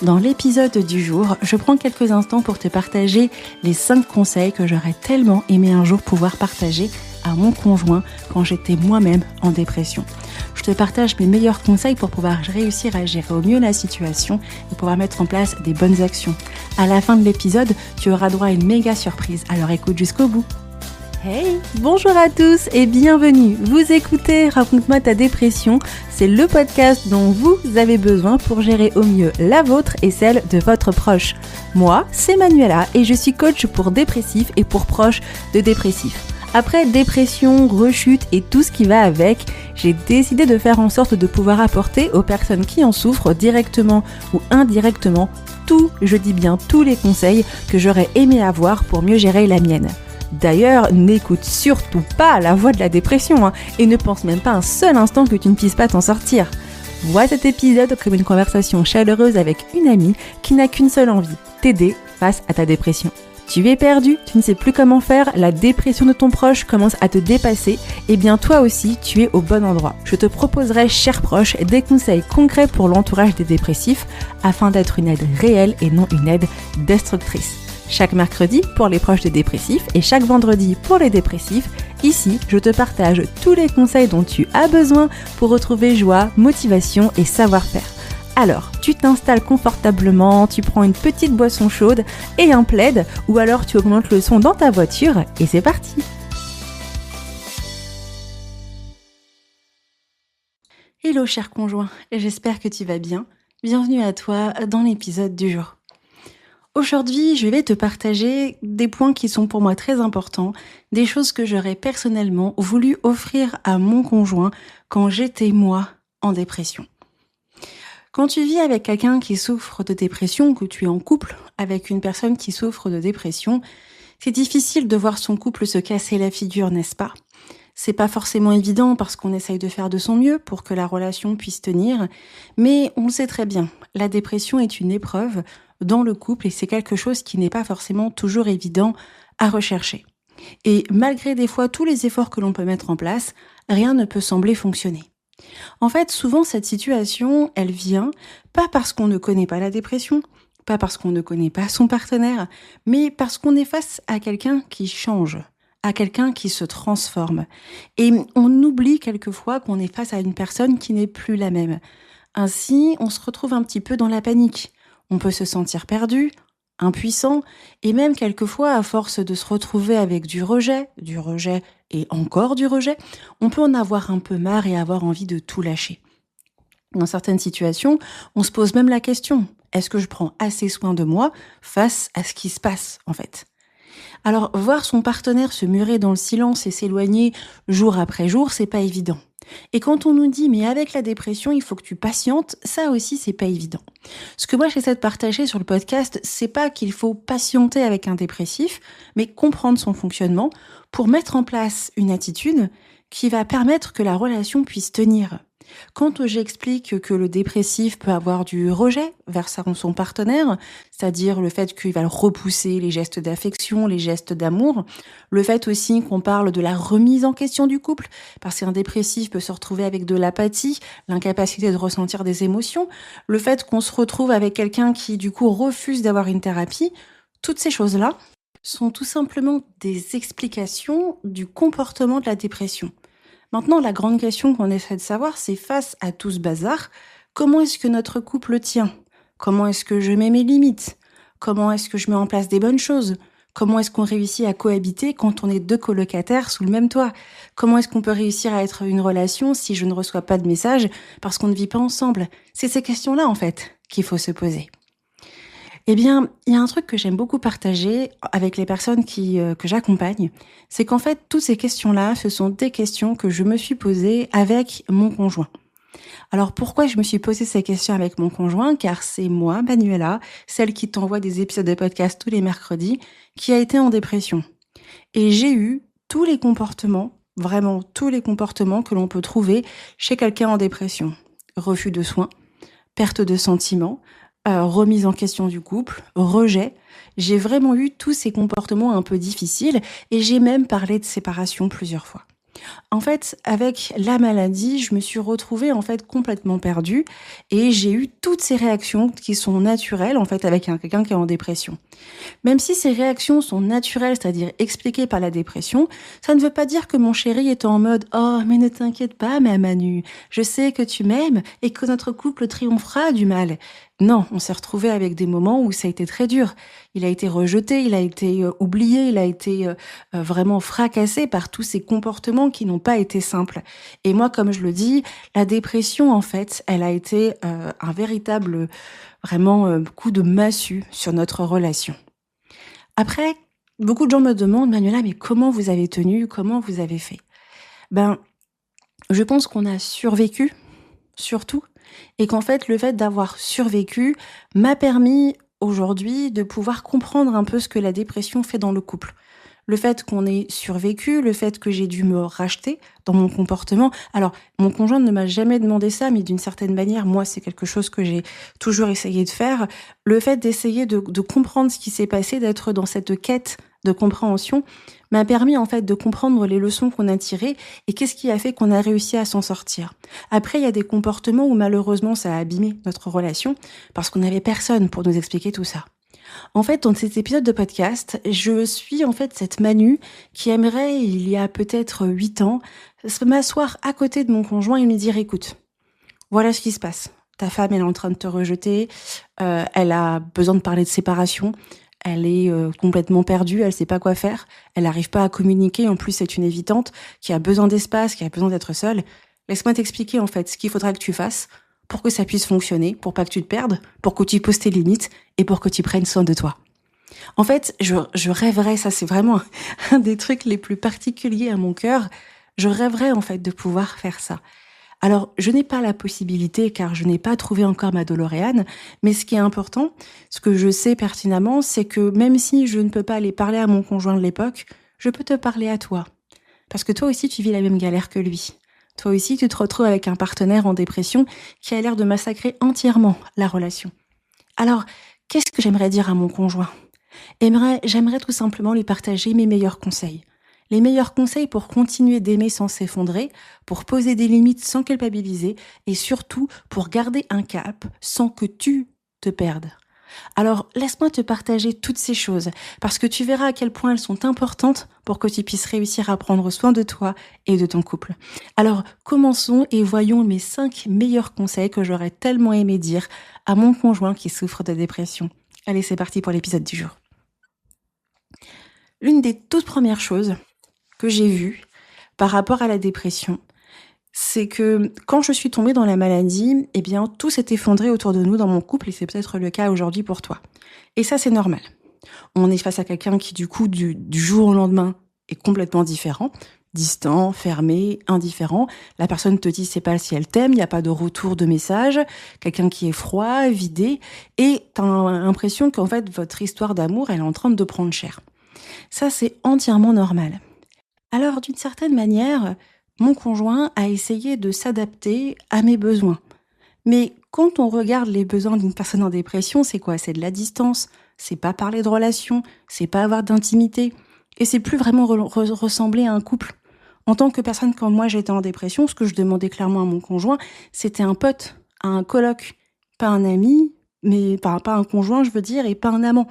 Dans l'épisode du jour, je prends quelques instants pour te partager les 5 conseils que j'aurais tellement aimé un jour pouvoir partager à mon conjoint quand j'étais moi-même en dépression. Je te partage mes meilleurs conseils pour pouvoir réussir à gérer au mieux la situation et pouvoir mettre en place des bonnes actions. À la fin de l'épisode, tu auras droit à une méga surprise, alors écoute jusqu'au bout. Hey, bonjour à tous et bienvenue. Vous écoutez Raconte-moi ta dépression, c'est le podcast dont vous avez besoin pour gérer au mieux la vôtre et celle de votre proche. Moi, c'est Manuela et je suis coach pour dépressifs et pour proches de dépressifs. Après dépression, rechute et tout ce qui va avec, j'ai décidé de faire en sorte de pouvoir apporter aux personnes qui en souffrent directement ou indirectement je dis bien tous les conseils que j'aurais aimé avoir pour mieux gérer la mienne. D'ailleurs, n'écoute surtout pas la voix de la dépression et ne pense même pas un seul instant que tu ne puisses pas t'en sortir. Vois cet épisode comme une conversation chaleureuse avec une amie qui n'a qu'une seule envie, t'aider face à ta dépression. Tu es perdu, tu ne sais plus comment faire, la dépression de ton proche commence à te dépasser, et bien toi aussi, tu es au bon endroit. Je te proposerai, chers proches, des conseils concrets pour l'entourage des dépressifs afin d'être une aide réelle et non une aide destructrice. Chaque mercredi pour les proches des dépressifs et chaque vendredi pour les dépressifs, ici, je te partage tous les conseils dont tu as besoin pour retrouver joie, motivation et savoir-faire. Alors, tu t'installes confortablement, tu prends une petite boisson chaude et un plaid, ou alors tu augmentes le son dans ta voiture et c'est parti. Hello cher conjoint, j'espère que tu vas bien. Bienvenue à toi dans l'épisode du jour. Aujourd'hui, je vais te partager des points qui sont pour moi très importants, des choses que j'aurais personnellement voulu offrir à mon conjoint quand j'étais moi en dépression. Quand tu vis avec quelqu'un qui souffre de dépression, que tu es en couple avec une personne qui souffre de dépression, c'est difficile de voir son couple se casser la figure, n'est-ce pas ? C'est pas forcément évident parce qu'on essaye de faire de son mieux pour que la relation puisse tenir, mais on le sait très bien, la dépression est une épreuve dans le couple et c'est quelque chose qui n'est pas forcément toujours évident à rechercher. Et malgré des fois tous les efforts que l'on peut mettre en place, rien ne peut sembler fonctionner. En fait, souvent cette situation, elle vient pas parce qu'on ne connaît pas la dépression, pas parce qu'on ne connaît pas son partenaire, mais parce qu'on est face à quelqu'un qui change, à quelqu'un qui se transforme. Et on oublie quelquefois qu'on est face à une personne qui n'est plus la même. Ainsi, on se retrouve un petit peu dans la panique. On peut se sentir perdu, impuissant, et même quelquefois, à force de se retrouver avec du rejet et encore du rejet, on peut en avoir un peu marre et avoir envie de tout lâcher. Dans certaines situations, on se pose même la question, est-ce que je prends assez soin de moi face à ce qui se passe en fait ? Alors, voir son partenaire se murer dans le silence et s'éloigner jour après jour, c'est pas évident. Et quand on nous dit, mais avec la dépression, il faut que tu patientes, ça aussi, c'est pas évident. Ce que moi, j'essaie de partager sur le podcast, c'est pas qu'il faut patienter avec un dépressif, mais comprendre son fonctionnement pour mettre en place une attitude qui va permettre que la relation puisse tenir. Quand j'explique que le dépressif peut avoir du rejet vers son partenaire, c'est-à-dire le fait qu'il va le repousser, les gestes d'affection, les gestes d'amour, le fait aussi qu'on parle de la remise en question du couple, parce qu'un dépressif peut se retrouver avec de l'apathie, l'incapacité de ressentir des émotions, le fait qu'on se retrouve avec quelqu'un qui du coup refuse d'avoir une thérapie, toutes ces choses-là sont tout simplement des explications du comportement de la dépression. Maintenant, la grande question qu'on essaie de savoir, c'est face à tout ce bazar, comment est-ce que notre couple tient ? Comment est-ce que je mets mes limites ? Comment est-ce que je mets en place des bonnes choses ? Comment est-ce qu'on réussit à cohabiter quand on est 2 colocataires sous le même toit ? Comment est-ce qu'on peut réussir à être une relation si je ne reçois pas de messages parce qu'on ne vit pas ensemble ? C'est ces questions-là, en fait, qu'il faut se poser. Eh bien, il y a un truc que j'aime beaucoup partager avec les personnes que j'accompagne, c'est qu'en fait, toutes ces questions-là, ce sont des questions que je me suis posées avec mon conjoint. Alors, pourquoi je me suis posé ces questions avec mon conjoint ? Car c'est moi, Manuela, celle qui t'envoie des épisodes de podcast tous les mercredis, qui a été en dépression. Et j'ai eu tous les comportements, vraiment tous les comportements que l'on peut trouver chez quelqu'un en dépression. Refus de soins, perte de sentiments, remise en question du couple, rejet. J'ai vraiment eu tous ces comportements un peu difficiles et j'ai même parlé de séparation plusieurs fois. En fait, avec la maladie, je me suis retrouvée en fait complètement perdue et j'ai eu toutes ces réactions qui sont naturelles en fait avec quelqu'un qui est en dépression. Même si ces réactions sont naturelles, c'est-à-dire expliquées par la dépression, ça ne veut pas dire que mon chéri est en mode «Oh, mais ne t'inquiète pas, ma Manu, je sais que tu m'aimes et que notre couple triomphera du mal». Non, on s'est retrouvés avec des moments où ça a été très dur. Il a été rejeté, il a été oublié, il a été vraiment fracassé par tous ces comportements qui n'ont pas été simples. Et moi, comme je le dis, la dépression, en fait, elle a été un véritable, vraiment, coup de massue sur notre relation. Après, beaucoup de gens me demandent: «Manuela, mais comment vous avez tenu? Comment vous avez fait?» Ben, je pense qu'on a survécu, surtout, et qu'en fait, le fait d'avoir survécu m'a permis aujourd'hui de pouvoir comprendre un peu ce que la dépression fait dans le couple. Le fait qu'on ait survécu, le fait que j'ai dû me racheter dans mon comportement. Alors, mon conjoint ne m'a jamais demandé ça, mais d'une certaine manière, moi, c'est quelque chose que j'ai toujours essayé de faire. Le fait d'essayer de comprendre ce qui s'est passé, d'être dans cette quête de compréhension, m'a permis en fait de comprendre les leçons qu'on a tirées et qu'est-ce qui a fait qu'on a réussi à s'en sortir. Après, il y a des comportements où malheureusement ça a abîmé notre relation parce qu'on n'avait personne pour nous expliquer tout ça. En fait, dans cet épisode de podcast, je suis en fait cette Manu qui aimerait, il y a peut-être 8 ans, m'asseoir à côté de mon conjoint et lui dire: «Écoute, voilà ce qui se passe. Ta femme, elle est en train de te rejeter, elle a besoin de parler de séparation, elle est, complètement perdue, elle sait pas quoi faire, elle n'arrive pas à communiquer, en plus c'est une évitante qui a besoin d'espace, qui a besoin d'être seule. Laisse-moi t'expliquer en fait ce qu'il faudra que tu fasses pour que ça puisse fonctionner, pour pas que tu te perdes, pour que tu poses tes limites et pour que tu prennes soin de toi». En fait, je rêverais, ça c'est vraiment un des trucs les plus particuliers à mon cœur, je rêverais en fait de pouvoir faire ça. Alors, je n'ai pas la possibilité car je n'ai pas trouvé encore ma DeLorean, mais ce qui est important, ce que je sais pertinemment, c'est que même si je ne peux pas aller parler à mon conjoint de l'époque, je peux te parler à toi. Parce que toi aussi, tu vis la même galère que lui. Toi aussi, tu te retrouves avec un partenaire en dépression qui a l'air de massacrer entièrement la relation. Alors, qu'est-ce que j'aimerais dire à mon conjoint? J'aimerais tout simplement lui partager mes meilleurs conseils. Les meilleurs conseils pour continuer d'aimer sans s'effondrer, pour poser des limites sans culpabiliser et surtout pour garder un cap sans que tu te perdes. Alors, laisse-moi te partager toutes ces choses parce que tu verras à quel point elles sont importantes pour que tu puisses réussir à prendre soin de toi et de ton couple. Alors, commençons et voyons mes 5 meilleurs conseils que j'aurais tellement aimé dire à mon conjoint qui souffre de dépression. Allez, c'est parti pour l'épisode du jour. L'une des toutes premières choses que j'ai vues par rapport à la dépression, c'est que quand je suis tombée dans la maladie, eh bien, tout s'est effondré autour de nous dans mon couple et c'est peut-être le cas aujourd'hui pour toi. Et ça, c'est normal. On est face à quelqu'un qui, du coup, du jour au lendemain, est complètement différent, distant, fermé, indifférent. La personne te dit, c'est pas si elle t'aime, il n'y a pas de retour de message, quelqu'un qui est froid, vidé, et t'as l'impression qu'en fait, votre histoire d'amour, elle est en train de prendre cher. Ça, c'est entièrement normal. Alors, d'une certaine manière, mon conjoint a essayé de s'adapter à mes besoins. Mais quand on regarde les besoins d'une personne en dépression, c'est quoi? C'est de la distance, c'est pas parler de relation, c'est pas avoir d'intimité, et c'est plus vraiment ressembler à un couple. En tant que personne, quand moi j'étais en dépression, ce que je demandais clairement à mon conjoint, c'était un pote, un coloc, pas un ami, mais pas un conjoint, je veux dire, et pas un amant.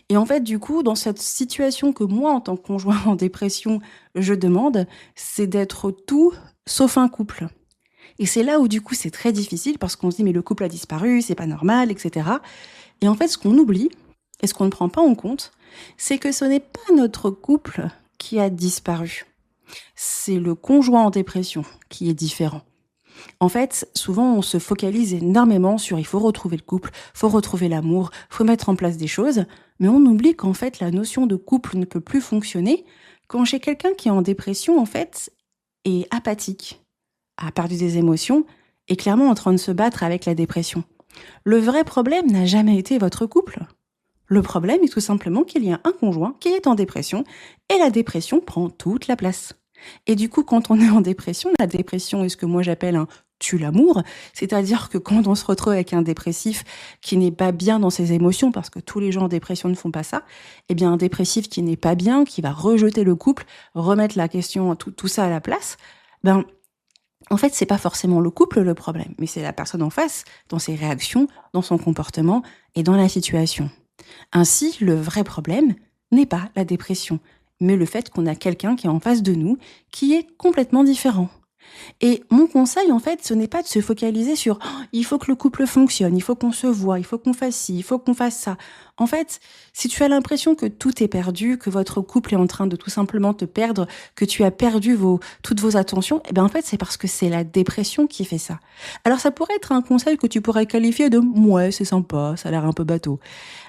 Et en fait, du coup, dans cette situation que moi, en tant que conjoint en dépression, je demande, c'est d'être tout sauf un couple. Et c'est là où, du coup, c'est très difficile parce qu'on se dit, mais le couple a disparu, c'est pas normal, etc. Et en fait, ce qu'on oublie et ce qu'on ne prend pas en compte, c'est que ce n'est pas notre couple qui a disparu. C'est le conjoint en dépression qui est différent. En fait, souvent, on se focalise énormément sur il faut retrouver le couple, faut retrouver l'amour, faut mettre en place des choses, mais on oublie qu'en fait, la notion de couple ne peut plus fonctionner quand chez quelqu'un qui est en dépression, en fait, est apathique, a perdu des émotions, est clairement en train de se battre avec la dépression. Le vrai problème n'a jamais été votre couple. Le problème est tout simplement qu'il y a un conjoint qui est en dépression et la dépression prend toute la place. Et du coup, quand on est en dépression, la dépression est ce que moi j'appelle un tue l'amour, c'est-à-dire que quand on se retrouve avec un dépressif qui n'est pas bien dans ses émotions, parce que tous les gens en dépression ne font pas ça, eh bien un dépressif qui n'est pas bien, qui va rejeter le couple, remettre la question, tout ça à la place, ben en fait, c'est pas forcément le couple le problème, mais c'est la personne en face, dans ses réactions, dans son comportement et dans la situation. Ainsi, le vrai problème n'est pas la dépression, mais le fait qu'on a quelqu'un qui est en face de nous qui est complètement différent. Et mon conseil, en fait, ce n'est pas de se focaliser sur il faut que le couple fonctionne, il faut qu'on se voit, il faut qu'on fasse ci, il faut qu'on fasse ça. En fait, si tu as l'impression que tout est perdu, que votre couple est en train de tout simplement te perdre, que tu as perdu toutes vos attentions, eh bien en fait, c'est parce que c'est la dépression qui fait ça. Alors ça pourrait être un conseil que tu pourrais qualifier de ouais, c'est sympa, ça a l'air un peu bateau.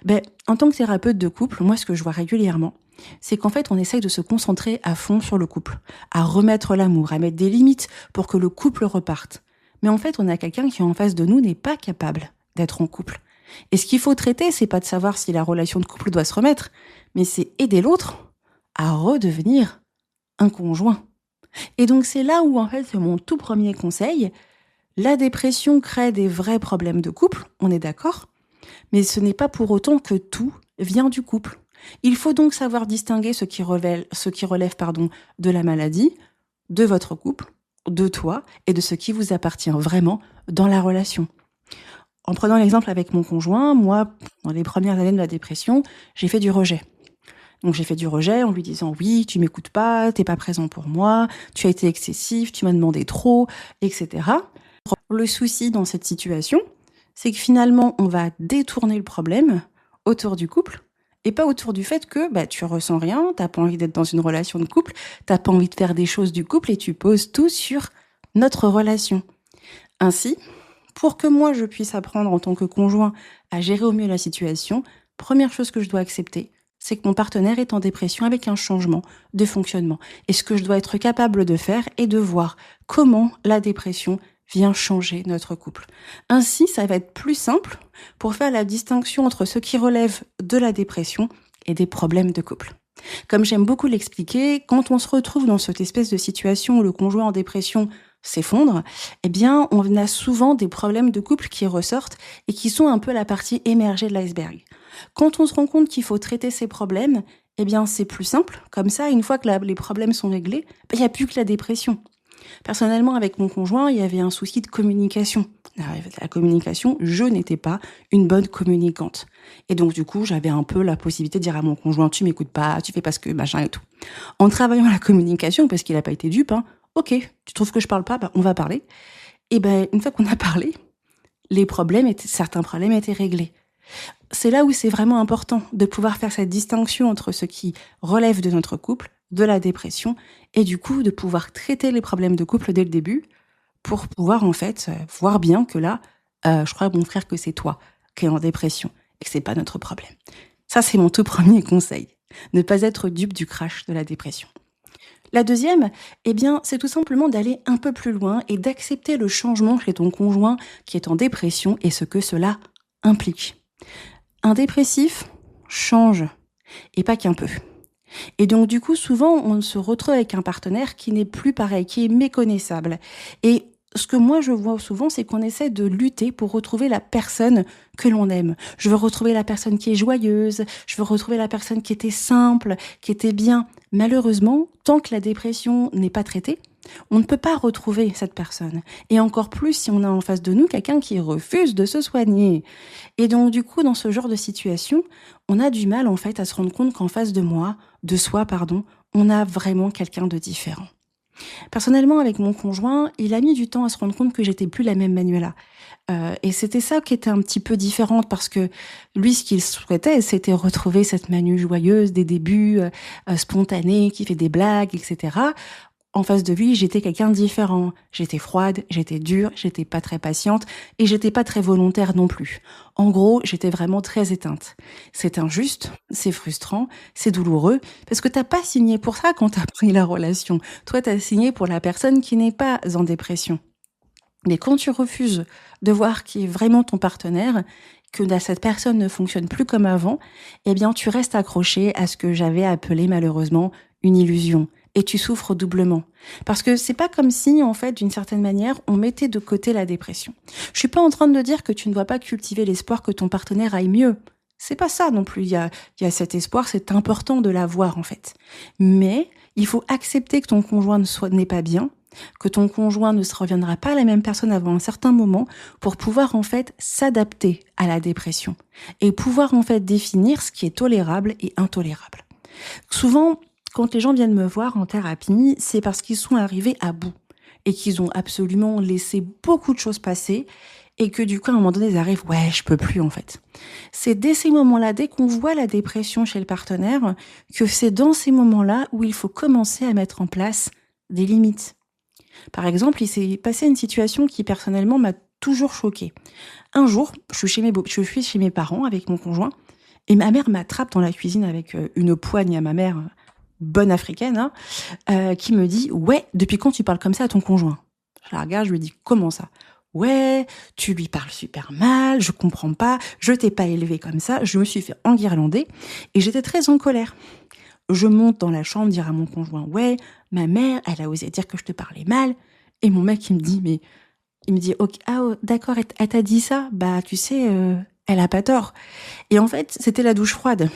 Ben, en tant que thérapeute de couple, moi ce que je vois régulièrement, c'est qu'en fait, on essaye de se concentrer à fond sur le couple, à remettre l'amour, à mettre des limites pour que le couple reparte. Mais en fait, on a quelqu'un qui en face de nous n'est pas capable d'être en couple. Et ce qu'il faut traiter, c'est pas de savoir si la relation de couple doit se remettre, mais c'est aider l'autre à redevenir un conjoint. Et donc c'est là où en fait c'est mon tout premier conseil. La dépression crée des vrais problèmes de couple, on est d'accord, mais ce n'est pas pour autant que tout vient du couple. Il faut donc savoir distinguer ce qui relève de la maladie, de votre couple, de toi et de ce qui vous appartient vraiment dans la relation. En prenant l'exemple avec mon conjoint, moi, dans les premières années de ma dépression, j'ai fait du rejet. Donc j'ai fait du rejet en lui disant oui, tu m'écoutes pas, t'es pas présent pour moi, tu as été excessif, tu m'as demandé trop, etc. Le souci dans cette situation, c'est que finalement, on va détourner le problème autour du couple et pas autour du fait que tu ressens rien, t'as pas envie d'être dans une relation de couple, t'as pas envie de faire des choses du couple et tu poses tout sur notre relation. Ainsi, pour que moi je puisse apprendre en tant que conjoint à gérer au mieux la situation, première chose que je dois accepter, c'est que mon partenaire est en dépression avec un changement de fonctionnement. Et ce que je dois être capable de faire est de voir comment la dépression vient changer notre couple. Ainsi, ça va être plus simple pour faire la distinction entre ce qui relève de la dépression et des problèmes de couple. Comme j'aime beaucoup l'expliquer, quand on se retrouve dans cette espèce de situation où le conjoint en dépression s'effondre, eh bien, on a souvent des problèmes de couple qui ressortent et qui sont un peu la partie émergée de l'iceberg. Quand on se rend compte qu'il faut traiter ces problèmes, eh bien, c'est plus simple. Comme ça, une fois que les problèmes sont réglés, il n'y a plus que la dépression. Personnellement, avec mon conjoint, il y avait un souci de communication. La communication, je n'étais pas une bonne communicante. Et donc, du coup, j'avais un peu la possibilité de dire à mon conjoint, tu m'écoutes pas, tu fais pas ce que machin et tout. En travaillant à la communication, parce qu'il n'a pas été dupe, ok, tu trouves que je parle pas, on va parler. Et une fois qu'on a parlé, certains problèmes étaient réglés. C'est là où c'est vraiment important de pouvoir faire cette distinction entre ce qui relève de notre couple, de la dépression, et du coup de pouvoir traiter les problèmes de couple dès le début pour pouvoir en fait voir bien que là, je crois mon frère que c'est toi qui es en dépression et que c'est pas notre problème. Ça, c'est mon tout premier conseil. Ne pas être dupe du crash de la dépression. La deuxième, c'est tout simplement d'aller un peu plus loin et d'accepter le changement chez ton conjoint qui est en dépression et ce que cela implique. Un dépressif change, et pas qu'un peu. Et donc du coup, souvent, on se retrouve avec un partenaire qui n'est plus pareil, qui est méconnaissable. Et ce que moi je vois souvent, c'est qu'on essaie de lutter pour retrouver la personne que l'on aime. Je veux retrouver la personne qui est joyeuse, je veux retrouver la personne qui était simple, qui était bien. Malheureusement, tant que la dépression n'est pas traitée, on ne peut pas retrouver cette personne. Et encore plus si on a en face de nous quelqu'un qui refuse de se soigner. Et donc du coup, dans ce genre de situation, on a du mal en fait à se rendre compte qu'en face de soi, on a vraiment quelqu'un de différent. Personnellement, avec mon conjoint, il a mis du temps à se rendre compte que j'étais plus la même Manuela. Et c'était ça qui était un petit peu différente parce que lui, ce qu'il souhaitait, c'était retrouver cette Manu joyeuse des débuts, spontanée, qui fait des blagues, etc. En face de lui, j'étais quelqu'un de différent. J'étais froide, j'étais dure, j'étais pas très patiente et j'étais pas très volontaire non plus. En gros, j'étais vraiment très éteinte. C'est injuste, c'est frustrant, c'est douloureux parce que t'as pas signé pour ça quand t'as pris la relation. Toi, t'as signé pour la personne qui n'est pas en dépression. Mais quand tu refuses de voir qui est vraiment ton partenaire, que cette personne ne fonctionne plus comme avant, tu restes accroché à ce que j'avais appelé malheureusement une illusion. et tu souffres doublement. Parce que c'est pas comme si, en fait, d'une certaine manière, on mettait de côté la dépression. Je suis pas en train de dire que tu ne dois pas cultiver l'espoir que ton partenaire aille mieux. C'est pas ça non plus. Il y a cet espoir, c'est important de l'avoir, en fait. Mais il faut accepter que ton conjoint n'est pas bien, que ton conjoint ne se reviendra pas à la même personne avant un certain moment pour pouvoir, en fait, s'adapter à la dépression et pouvoir, en fait, définir ce qui est tolérable et intolérable. Souvent, quand les gens viennent me voir en thérapie, c'est parce qu'ils sont arrivés à bout et qu'ils ont absolument laissé beaucoup de choses passer et que du coup, à un moment donné, ils arrivent, ouais, je peux plus en fait. C'est dès ces moments-là, dès qu'on voit la dépression chez le partenaire, que c'est dans ces moments-là où il faut commencer à mettre en place des limites. Par exemple, il s'est passé une situation qui personnellement m'a toujours choquée. Un jour, je suis chez mes parents avec mon conjoint et ma mère m'attrape dans la cuisine avec une poigne à ma mère, bonne africaine, hein, qui me dit « Ouais, depuis quand tu parles comme ça à ton conjoint ?» Je la regarde, je lui dis « Comment ça ?»« Ouais, tu lui parles super mal, je comprends pas, je t'ai pas élevé comme ça. » Je me suis fait enguirlander et j'étais très en colère. Je monte dans la chambre dire à mon conjoint « Ouais, ma mère, elle a osé dire que je te parlais mal. » Et mon mec, il me dit « Ok, d'accord, elle t'a dit ça ? Bah, tu sais, elle a pas tort. » Et en fait, c'était la douche froide.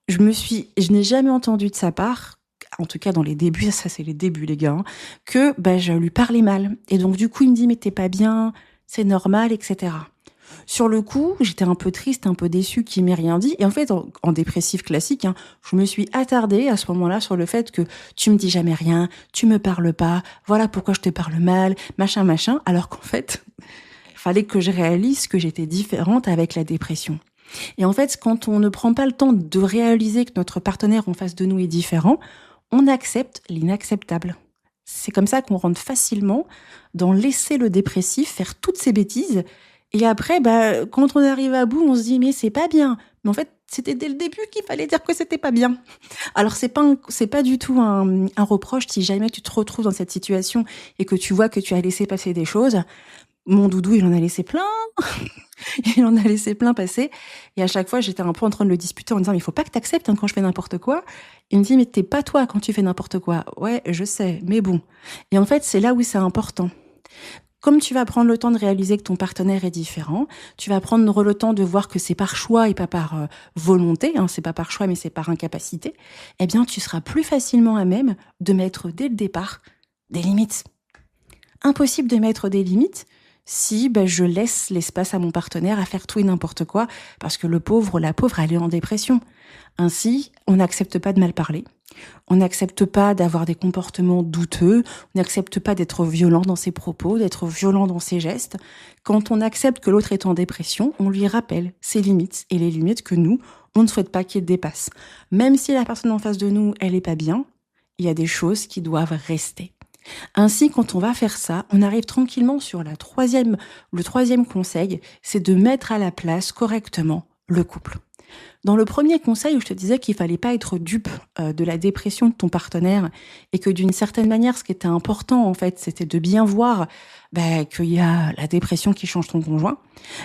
Je n'ai jamais entendu de sa part, en tout cas dans les débuts, ça c'est les débuts les gars, que je lui parlais mal. Et donc du coup, il me dit « Mais t'es pas bien, c'est normal, etc. » Sur le coup, j'étais un peu triste, un peu déçue qu'il m'ait rien dit. Et en fait, en dépressif classique, je me suis attardée à ce moment-là sur le fait que tu me dis jamais rien, tu me parles pas, voilà pourquoi je te parle mal, machin, machin. Alors qu'en fait, il fallait que je réalise que j'étais différente avec la dépression. Et en fait, quand on ne prend pas le temps de réaliser que notre partenaire en face de nous est différent, on accepte l'inacceptable. C'est comme ça qu'on rentre facilement dans laisser le dépressif faire toutes ses bêtises. Et après, quand on arrive à bout, on se dit mais c'est pas bien. Mais en fait, c'était dès le début qu'il fallait dire que c'était pas bien. Alors c'est pas du tout un reproche si jamais tu te retrouves dans cette situation et que tu vois que tu as laissé passer des choses. Mon doudou, il en a laissé plein. Il en a laissé plein passer. Et à chaque fois, j'étais un peu en train de le disputer en disant, mais il faut pas que t'acceptes quand je fais n'importe quoi. Il me dit, mais t'es pas toi quand tu fais n'importe quoi. Ouais, je sais, mais bon. Et en fait, c'est là où c'est important. Comme tu vas prendre le temps de réaliser que ton partenaire est différent, tu vas prendre le temps de voir que c'est par choix et pas par volonté, c'est pas par choix mais c'est par incapacité, eh bien tu seras plus facilement à même de mettre dès le départ des limites. Impossible de mettre des limites si je laisse l'espace à mon partenaire à faire tout et n'importe quoi, parce que la pauvre, elle est en dépression. Ainsi, on n'accepte pas de mal parler, on n'accepte pas d'avoir des comportements douteux, on n'accepte pas d'être violent dans ses propos, d'être violent dans ses gestes. Quand on accepte que l'autre est en dépression, on lui rappelle ses limites et les limites que nous, on ne souhaite pas qu'il dépasse. Même si la personne en face de nous, elle est pas bien, il y a des choses qui doivent rester. Ainsi, quand on va faire ça, on arrive tranquillement sur le troisième conseil, c'est de mettre à la place correctement le couple. Dans le premier conseil où je te disais qu'il fallait pas être dupe de la dépression de ton partenaire et que d'une certaine manière, ce qui était important en fait, c'était de bien voir qu'il y a la dépression qui change ton conjoint,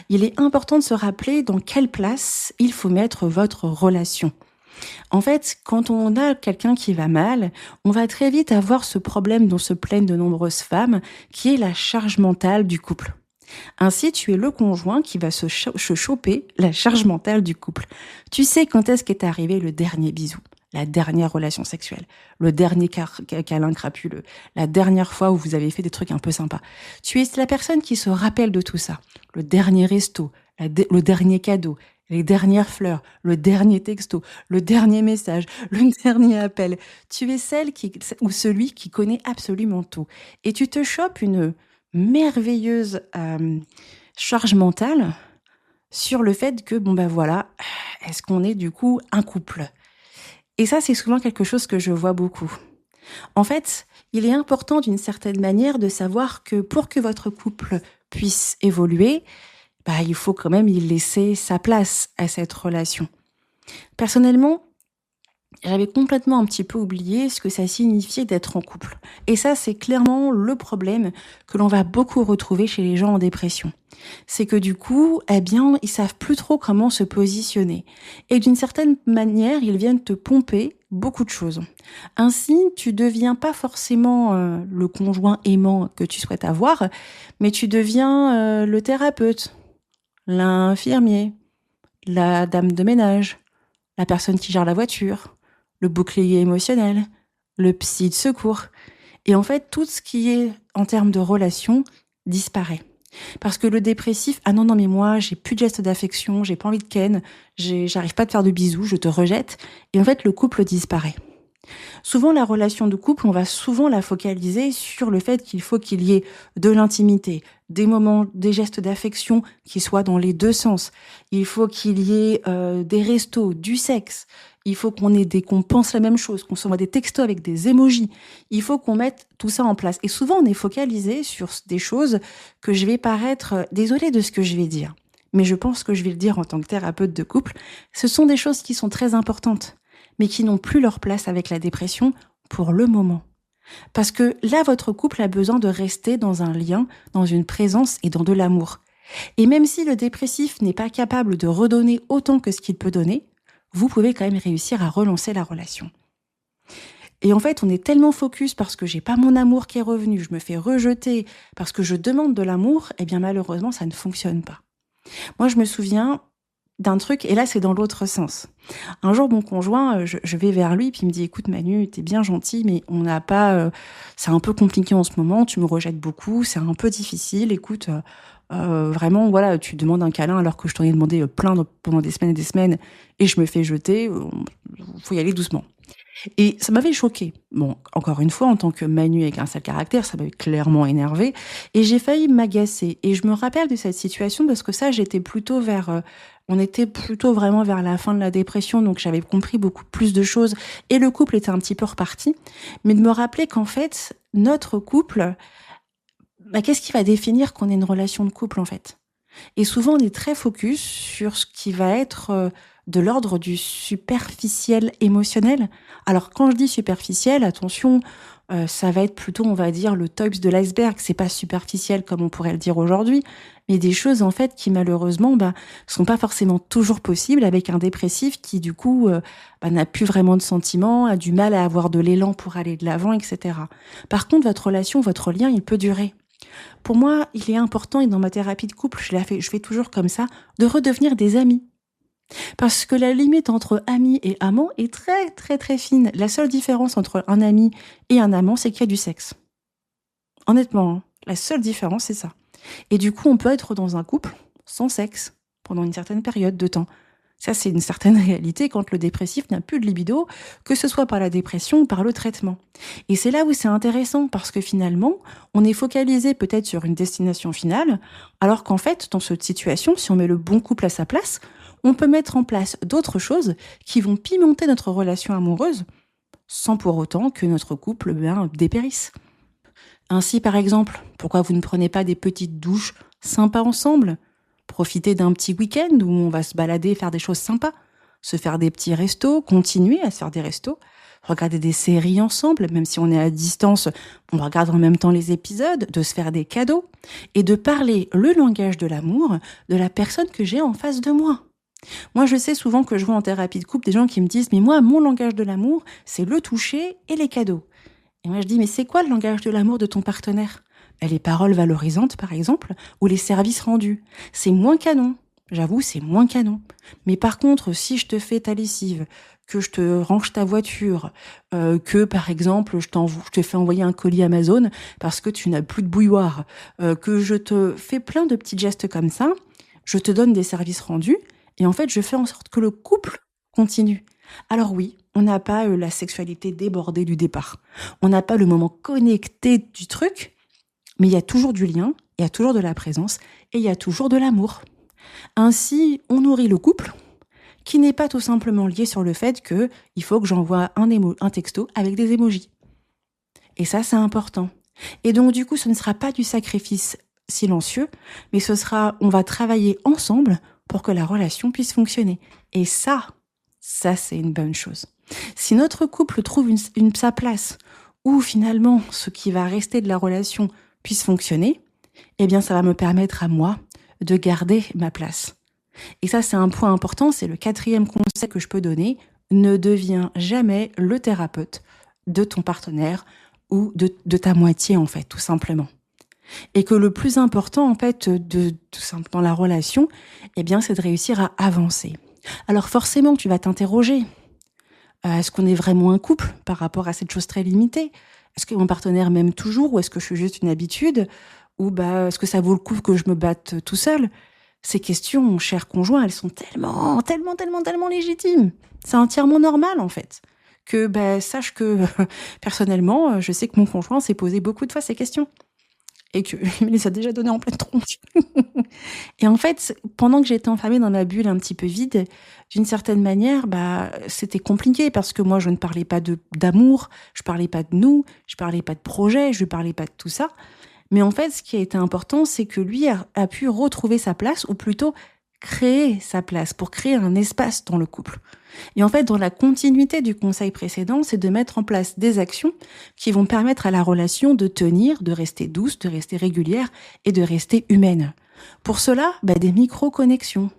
il est important de se rappeler dans quelle place il faut mettre votre relation. En fait, quand on a quelqu'un qui va mal, on va très vite avoir ce problème dont se plaignent de nombreuses femmes, qui est la charge mentale du couple. Ainsi, tu es le conjoint qui va se choper la charge mentale du couple. Tu sais quand est-ce qu'est arrivé le dernier bisou, la dernière relation sexuelle, le dernier câlin crapuleux, la dernière fois où vous avez fait des trucs un peu sympas. Tu es la personne qui se rappelle de tout ça. Le dernier resto, le dernier cadeau, les dernières fleurs, le dernier texto, le dernier message, le dernier appel. Tu es celle ou celui qui connaît absolument tout. Et tu te chopes une merveilleuse charge mentale sur le fait que, est-ce qu'on est du coup un couple ? Et ça, c'est souvent quelque chose que je vois beaucoup. En fait, il est important d'une certaine manière de savoir que pour que votre couple puisse évoluer, il faut quand même y laisser sa place à cette relation. Personnellement, j'avais complètement un petit peu oublié ce que ça signifiait d'être en couple. Et ça, c'est clairement le problème que l'on va beaucoup retrouver chez les gens en dépression. C'est que du coup, ils savent plus trop comment se positionner. Et d'une certaine manière, ils viennent te pomper beaucoup de choses. Ainsi, tu deviens pas forcément le conjoint aimant que tu souhaites avoir, mais tu deviens le thérapeute, l'infirmier, la dame de ménage, la personne qui gère la voiture, le bouclier émotionnel, le psy de secours. Et en fait, tout ce qui est en termes de relation disparaît. Parce que le dépressif, ah non, non, mais moi, j'ai plus de gestes d'affection, j'ai pas envie de ken, j'arrive pas à te faire de bisous, je te rejette. Et en fait, le couple disparaît. Souvent, la relation de couple, on va souvent la focaliser sur le fait qu'il faut qu'il y ait de l'intimité, des moments, des gestes d'affection qui soient dans les deux sens. Il faut qu'il y ait des restos, du sexe. Il faut qu'on pense la même chose, qu'on s'envoie des textos avec des émojis. Il faut qu'on mette tout ça en place. Et souvent, on est focalisé sur des choses que je vais paraître désolée de ce que je vais dire. Mais je pense que je vais le dire en tant que thérapeute de couple. Ce sont des choses qui sont très importantes, mais qui n'ont plus leur place avec la dépression pour le moment. Parce que là, votre couple a besoin de rester dans un lien, dans une présence et dans de l'amour. Et même si le dépressif n'est pas capable de redonner autant que ce qu'il peut donner, vous pouvez quand même réussir à relancer la relation. Et en fait, on est tellement focus parce que j'ai pas mon amour qui est revenu, je me fais rejeter, parce que je demande de l'amour, eh bien malheureusement, ça ne fonctionne pas. Moi, je me souviens d'un truc, et là, c'est dans l'autre sens. Un jour, mon conjoint, je vais vers lui, puis il me dit, écoute Manu, t'es bien gentil, mais on n'a pas... c'est un peu compliqué en ce moment, tu me rejettes beaucoup, c'est un peu difficile, écoute... vraiment, voilà, tu demandes un câlin alors que je t'en ai demandé plein pendant des semaines et je me fais jeter, faut y aller doucement. Et ça m'avait choquée. Bon, encore une fois, en tant que Manu avec un sale caractère, ça m'avait clairement énervée et j'ai failli m'agacer. Et je me rappelle de cette situation parce que ça, j'étais plutôt on était plutôt vraiment vers la fin de la dépression, donc j'avais compris beaucoup plus de choses et le couple était un petit peu reparti. Mais de me rappeler qu'en fait, notre couple, qu'est-ce qui va définir qu'on ait une relation de couple en fait? Et souvent on est très focus sur ce qui va être de l'ordre du superficiel émotionnel. Alors quand je dis superficiel, attention, ça va être plutôt, on va dire, le tops de l'iceberg. C'est pas superficiel comme on pourrait le dire aujourd'hui, mais des choses en fait qui malheureusement sont pas forcément toujours possibles avec un dépressif qui du coup n'a plus vraiment de sentiments, a du mal à avoir de l'élan pour aller de l'avant, etc. Par contre, votre relation, votre lien, il peut durer. Pour moi, il est important, et dans ma thérapie de couple, je fais toujours comme ça, de redevenir des amis. Parce que la limite entre ami et amant est très très très fine. La seule différence entre un ami et un amant, c'est qu'il y a du sexe. Honnêtement, hein, la seule différence, c'est ça. Et du coup, on peut être dans un couple sans sexe pendant une certaine période de temps. Ça, c'est une certaine réalité quand le dépressif n'a plus de libido, que ce soit par la dépression ou par le traitement. Et c'est là où c'est intéressant parce que finalement, on est focalisé peut-être sur une destination finale, alors qu'en fait, dans cette situation, si on met le bon couple à sa place, on peut mettre en place d'autres choses qui vont pimenter notre relation amoureuse sans pour autant que notre couple dépérisse. Ainsi, par exemple, pourquoi vous ne prenez pas des petites douches sympas ensemble ? Profiter d'un petit week-end où on va se balader, faire des choses sympas, se faire des petits restos, continuer à se faire des restos, regarder des séries ensemble, même si on est à distance, on regarde en même temps les épisodes, de se faire des cadeaux et de parler le langage de l'amour de la personne que j'ai en face de moi. Moi, je sais souvent que je vois en thérapie de couple des gens qui me disent « Mais moi, mon langage de l'amour, c'est le toucher et les cadeaux. » Et moi, je dis « Mais c'est quoi le langage de l'amour de ton partenaire ?» Les paroles valorisantes, par exemple, ou les services rendus. C'est moins canon. J'avoue, c'est moins canon. Mais par contre, si je te fais ta lessive, que je te range ta voiture, que par exemple, je te fais envoyer un colis Amazon parce que tu n'as plus de bouilloire, que je te fais plein de petits gestes comme ça, je te donne des services rendus, et en fait, je fais en sorte que le couple continue. Alors oui, on n'a pas la sexualité débordée du départ. On n'a pas le moment connecté du truc, mais il y a toujours du lien, il y a toujours de la présence et il y a toujours de l'amour. Ainsi, on nourrit le couple qui n'est pas tout simplement lié sur le fait qu'il faut que j'envoie un texto avec des émojis. Et ça, c'est important. Et donc, du coup, ce ne sera pas du sacrifice silencieux, mais on va travailler ensemble pour que la relation puisse fonctionner. Et ça, c'est une bonne chose. Si notre couple trouve sa place, où finalement, ce qui va rester de la relation puisse fonctionner, eh bien, ça va me permettre à moi de garder ma place. Et ça, c'est un point important, c'est le 4e conseil que je peux donner. ne deviens jamais le thérapeute de ton partenaire ou de ta moitié, en fait, tout simplement. Et que le plus important, en fait, dans la relation, eh bien, c'est de réussir à avancer. Alors forcément, tu vas t'interroger. Est-ce qu'on est vraiment un couple par rapport à cette chose très limitée? Est-ce que mon partenaire m'aime toujours ou est-ce que je suis juste une habitude? Ou est-ce que ça vaut le coup que je me batte tout seul? Ces questions, mon cher conjoint, elles sont tellement, tellement, tellement, tellement légitimes. C'est entièrement normal, en fait. Que sache que personnellement, je sais que mon conjoint s'est posé beaucoup de fois ces questions et qu'il me les a déjà données en pleine tronche. Et en fait, pendant que j'étais enfermée dans ma bulle un petit peu vide, d'une certaine manière, c'était compliqué parce que moi, je ne parlais pas d'amour, je parlais pas de nous, je parlais pas de projet, je parlais pas de tout ça. Mais en fait, ce qui a été important, c'est que lui a pu retrouver sa place, ou plutôt créer sa place, pour créer un espace dans le couple. Et en fait, dans la continuité du conseil précédent, c'est de mettre en place des actions qui vont permettre à la relation de tenir, de rester douce, de rester régulière et de rester humaine. Pour cela, des micro-connexions.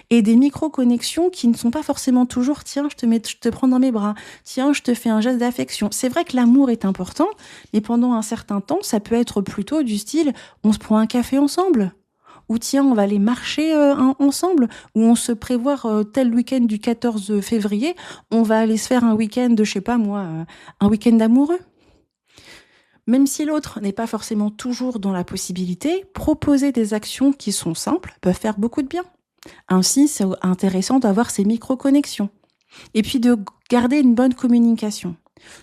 Et des micro-connexions qui ne sont pas forcément toujours « tiens, je te prends dans mes bras »,« tiens, je te fais un geste d'affection ». C'est vrai que l'amour est important, mais pendant un certain temps, ça peut être plutôt du style « on se prend un café ensemble ». Ou tiens, on va aller marcher ensemble, ou on se prévoit tel week-end du 14 février, on va aller se faire un week-end, je sais pas moi, un week-end amoureux. Même si l'autre n'est pas forcément toujours dans la possibilité, proposer des actions qui sont simples peuvent faire beaucoup de bien. Ainsi, c'est intéressant d'avoir ces micro-connexions. Et puis de garder une bonne communication.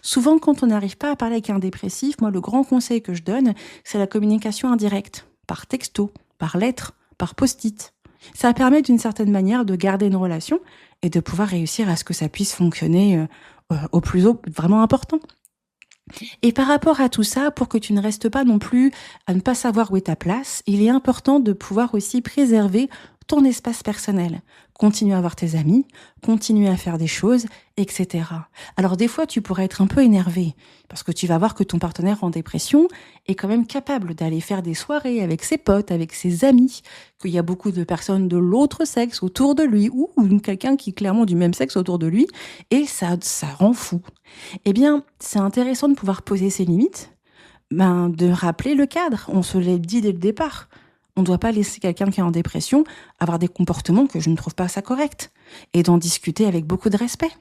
Souvent, quand on n'arrive pas à parler avec un dépressif, moi, le grand conseil que je donne, c'est la communication indirecte, par texto, par lettre, par post-it. Ça permet d'une certaine manière de garder une relation et de pouvoir réussir à ce que ça puisse fonctionner au plus haut, vraiment important. Et par rapport à tout ça, pour que tu ne restes pas non plus à ne pas savoir où est ta place, il est important de pouvoir aussi préserver ton espace personnel. Continuer à voir tes amis, continuer à faire des choses, etc. Alors des fois, tu pourrais être un peu énervé parce que tu vas voir que ton partenaire en dépression est quand même capable d'aller faire des soirées avec ses potes, avec ses amis, qu'il y a beaucoup de personnes de l'autre sexe autour de lui ou quelqu'un qui est clairement du même sexe autour de lui et ça rend fou. Eh bien, c'est intéressant de pouvoir poser ses limites, de rappeler le cadre. On se l'a dit dès le départ. On ne doit pas laisser quelqu'un qui est en dépression avoir des comportements que je ne trouve pas ça correct. Et d'en discuter avec beaucoup de respect.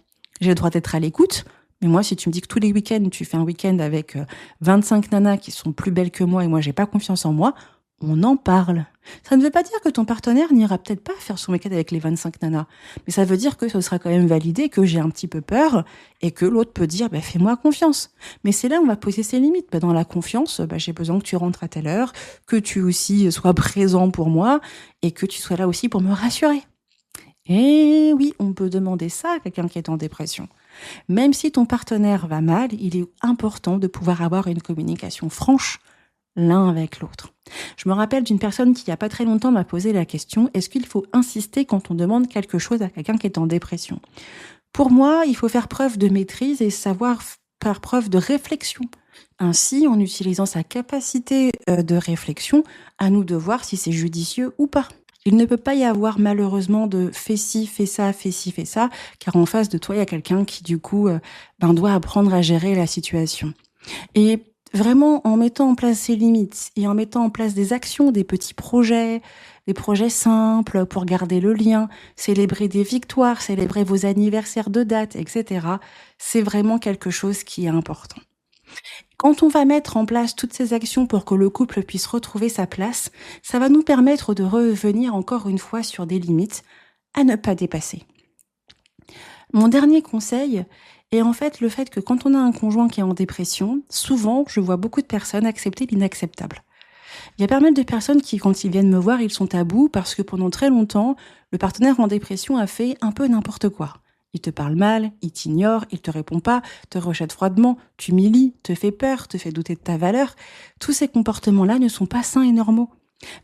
J'ai le droit d'être à l'écoute, mais moi, si tu me dis que tous les week-ends, tu fais un week-end avec 25 nanas qui sont plus belles que moi et moi, j'ai pas confiance en moi, on en parle. Ça ne veut pas dire que ton partenaire n'ira peut-être pas faire son week-end avec les 25 nanas, mais ça veut dire que ce sera quand même validé, que j'ai un petit peu peur et que l'autre peut dire fais-moi confiance. Mais c'est là où on va poser ses limites. Dans la confiance, j'ai besoin que tu rentres à telle heure, que tu aussi sois présent pour moi et que tu sois là aussi pour me rassurer. Et oui, on peut demander ça à quelqu'un qui est en dépression. Même si ton partenaire va mal, il est important de pouvoir avoir une communication franche l'un avec l'autre. Je me rappelle d'une personne qui, il n'y a pas très longtemps, m'a posé la question, est-ce qu'il faut insister quand on demande quelque chose à quelqu'un qui est en dépression? Pour moi, il faut faire preuve de maîtrise et savoir faire preuve de réflexion. Ainsi, en utilisant sa capacité de réflexion, à nous de voir si c'est judicieux ou pas. Il ne peut pas y avoir malheureusement de fais ci, fais ça, fais ci, fais ça, car en face de toi, il y a quelqu'un qui du coup doit apprendre à gérer la situation. Et vraiment, en mettant en place ses limites et en mettant en place des actions, des petits projets, des projets simples pour garder le lien, célébrer des victoires, célébrer vos anniversaires de date, etc. C'est vraiment quelque chose qui est important. Quand on va mettre en place toutes ces actions pour que le couple puisse retrouver sa place, ça va nous permettre de revenir encore une fois sur des limites à ne pas dépasser. Mon dernier conseil est en fait le fait que quand on a un conjoint qui est en dépression, souvent, je vois beaucoup de personnes accepter l'inacceptable. Il y a pas mal de personnes qui, quand ils viennent me voir, ils sont à bout parce que pendant très longtemps, le partenaire en dépression a fait un peu n'importe quoi. Il te parle mal, il t'ignore, il te répond pas, te rejette froidement, t'humilie, te fait peur, te fait douter de ta valeur. Tous ces comportements-là ne sont pas sains et normaux.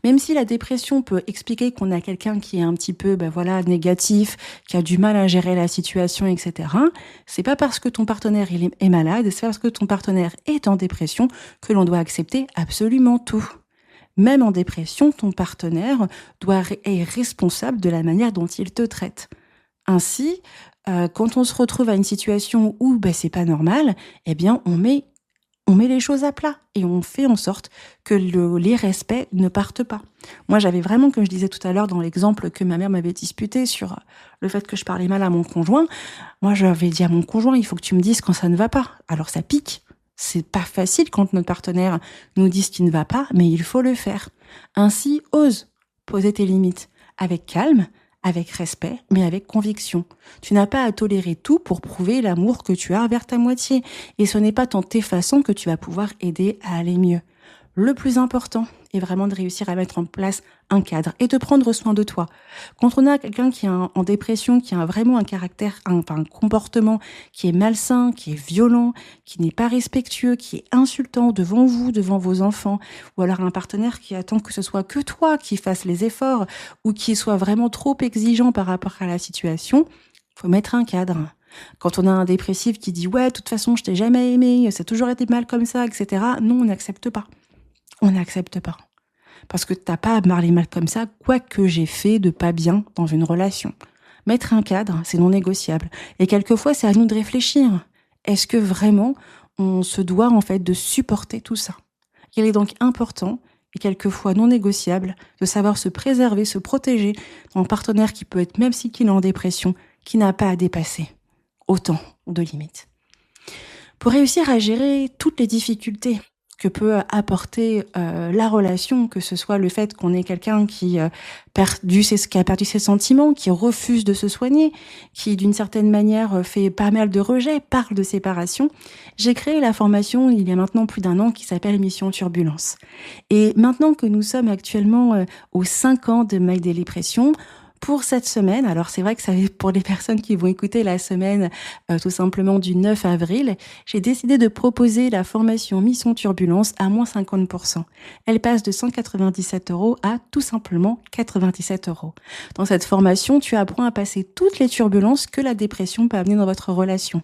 Même si la dépression peut expliquer qu'on a quelqu'un qui est un petit peu, négatif, qui a du mal à gérer la situation, etc. C'est pas parce que ton partenaire est malade, c'est parce que ton partenaire est en dépression que l'on doit accepter absolument tout. Même en dépression, ton partenaire est responsable de la manière dont il te traite. Ainsi, Quand on se retrouve à une situation où c'est pas normal, eh bien on met les choses à plat et on fait en sorte que les respects ne partent pas. Moi, j'avais vraiment, comme je disais tout à l'heure dans l'exemple que ma mère m'avait disputé sur le fait que je parlais mal à mon conjoint, moi, j'avais dit à mon conjoint, il faut que tu me dises quand ça ne va pas. Alors, ça pique. C'est pas facile quand notre partenaire nous dit ce qui ne va pas, mais il faut le faire. Ainsi, ose poser tes limites avec calme, avec respect, mais avec conviction. Tu n'as pas à tolérer tout pour prouver l'amour que tu as vers ta moitié. Et ce n'est pas en t'effaçant que tu vas pouvoir aider à aller mieux. Le plus important est vraiment de réussir à mettre en place un cadre et de prendre soin de toi. Quand on a quelqu'un qui est en dépression, qui a vraiment un caractère, un comportement qui est malsain, qui est violent, qui n'est pas respectueux, qui est insultant devant vous, devant vos enfants, ou alors un partenaire qui attend que ce soit que toi qui fasses les efforts ou qui soit vraiment trop exigeant par rapport à la situation, il faut mettre un cadre. Quand on a un dépressif qui dit « ouais, de toute façon, je t'ai jamais aimé, ça a toujours été mal comme ça, etc. » Non, on n'accepte pas. On n'accepte pas. Parce que t'as pas à parler mal comme ça, quoi que j'ai fait de pas bien dans une relation. Mettre un cadre, c'est non négociable. Et quelquefois, c'est à nous de réfléchir. Est-ce que vraiment, on se doit en fait de supporter tout ça? Il est donc important, et quelquefois non négociable, de savoir se préserver, se protéger d'un partenaire qui peut être, même si qu'il est en dépression, qui n'a pas à dépasser autant de limites. Pour réussir à gérer toutes les difficultés que peut apporter la relation, que ce soit le fait qu'on ait quelqu'un qui a perdu ses sentiments, qui refuse de se soigner, qui d'une certaine manière fait pas mal de rejets, parle de séparation. J'ai créé la formation il y a maintenant plus d'1 an qui s'appelle Mission Turbulence. Et maintenant que nous sommes actuellement aux 5 ans de My Daily Pression, pour cette semaine, alors c'est vrai que ça va pour les personnes qui vont écouter la semaine tout simplement du 9 avril, j'ai décidé de proposer la formation Mission Turbulence à moins 50%. Elle passe de 197 € à tout simplement 97 €. Dans cette formation, tu apprends à passer toutes les turbulences que la dépression peut amener dans votre relation.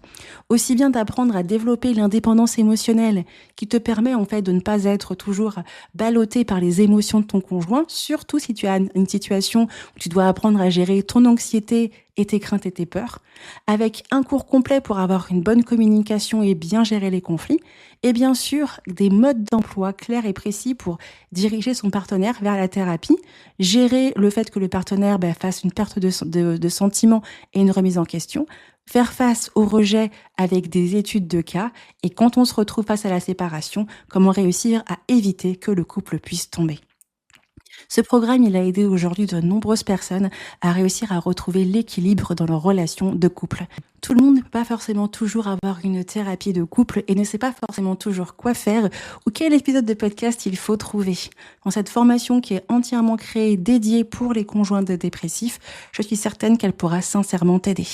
Aussi bien d'apprendre à développer l'indépendance émotionnelle qui te permet en fait de ne pas être toujours ballotté par les émotions de ton conjoint, surtout si tu as une situation où tu dois apprendre à gérer ton anxiété et tes craintes et tes peurs, avec un cours complet pour avoir une bonne communication et bien gérer les conflits, et bien sûr des modes d'emploi clairs et précis pour diriger son partenaire vers la thérapie, gérer le fait que le partenaire fasse une perte de sentiments et une remise en question, faire face au rejet avec des études de cas, et quand on se retrouve face à la séparation, comment réussir à éviter que le couple puisse tomber. Ce programme, il a aidé aujourd'hui de nombreuses personnes à réussir à retrouver l'équilibre dans leur relation de couple. Tout le monde ne peut pas forcément toujours avoir une thérapie de couple et ne sait pas forcément toujours quoi faire ou quel épisode de podcast il faut trouver. Dans cette formation qui est entièrement créée, dédiée pour les conjoints de dépressifs, je suis certaine qu'elle pourra sincèrement t'aider.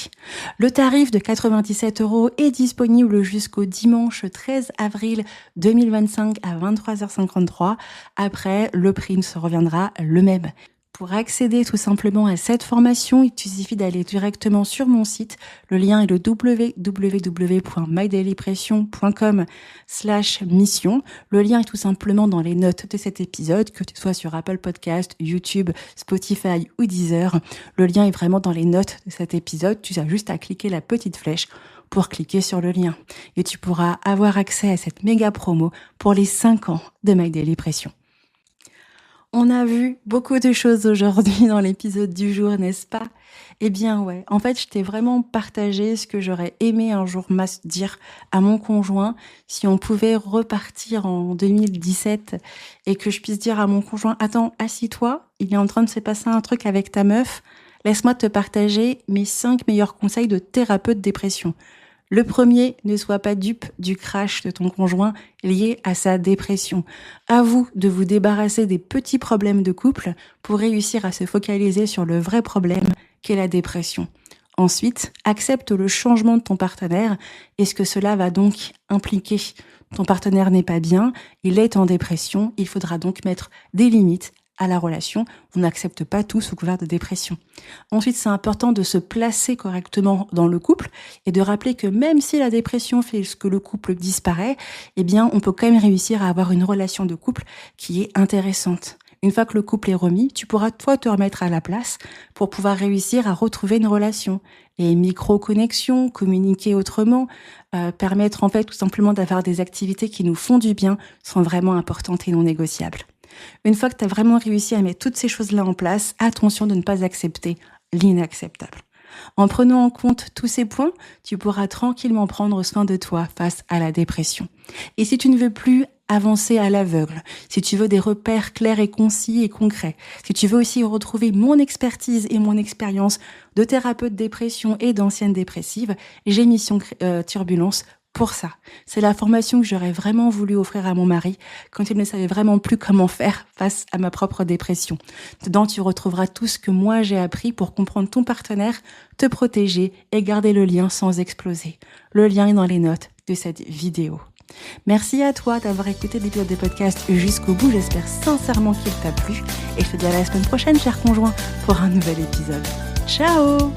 Le tarif de 97 € est disponible jusqu'au dimanche 13 avril 2025 à 23h53. Après, le prix se reviendra le même. Pour accéder tout simplement à cette formation, il te suffit d'aller directement sur mon site. Le lien est le www.mydailypression.com/mission. Le lien est tout simplement dans les notes de cet épisode, que tu sois sur Apple Podcast, YouTube, Spotify ou Deezer. Le lien est vraiment dans les notes de cet épisode. Tu as juste à cliquer la petite flèche pour cliquer sur le lien. Et tu pourras avoir accès à cette méga promo pour les 5 ans de My Daily Pression. On a vu beaucoup de choses aujourd'hui dans l'épisode du jour, n'est-ce pas? Eh bien ouais, en fait je t'ai vraiment partagé ce que j'aurais aimé un jour dire à mon conjoint si on pouvait repartir en 2017 et que je puisse dire à mon conjoint « Attends, assis-toi, il est en train de se passer un truc avec ta meuf, laisse-moi te partager mes 5 meilleurs conseils de thérapeute dépression. » Le premier, ne sois pas dupe du crash de ton conjoint lié à sa dépression. À vous de vous débarrasser des petits problèmes de couple pour réussir à se focaliser sur le vrai problème qu'est la dépression. Ensuite, accepte le changement de ton partenaire et ce que cela va donc impliquer. Ton partenaire n'est pas bien, il est en dépression, il faudra donc mettre des limites à la relation. On n'accepte pas tout sous couvert de dépression. Ensuite, c'est important de se placer correctement dans le couple et de rappeler que même si la dépression fait que le couple disparaît, eh bien, on peut quand même réussir à avoir une relation de couple qui est intéressante. Une fois que le couple est remis, tu pourras toi te remettre à la place pour pouvoir réussir à retrouver une relation. Et micro-connexions, communiquer autrement, permettre en fait tout simplement d'avoir des activités qui nous font du bien sont vraiment importantes et non négociables. Une fois que tu as vraiment réussi à mettre toutes ces choses-là en place, attention de ne pas accepter l'inacceptable. En prenant en compte tous ces points, tu pourras tranquillement prendre soin de toi face à la dépression. Et si tu ne veux plus avancer à l'aveugle, si tu veux des repères clairs et concis et concrets, si tu veux aussi retrouver mon expertise et mon expérience de thérapeute dépression et d'ancienne dépressive, j'ai Mission Turbulence pour ça. C'est la formation que j'aurais vraiment voulu offrir à mon mari quand il ne savait vraiment plus comment faire face à ma propre dépression. Dedans, tu retrouveras tout ce que moi j'ai appris pour comprendre ton partenaire, te protéger et garder le lien sans exploser. Le lien est dans les notes de cette vidéo. Merci à toi d'avoir écouté l'épisode de podcast jusqu'au bout. J'espère sincèrement qu'il t'a plu et je te dis à la semaine prochaine, cher conjoint, pour un nouvel épisode. Ciao!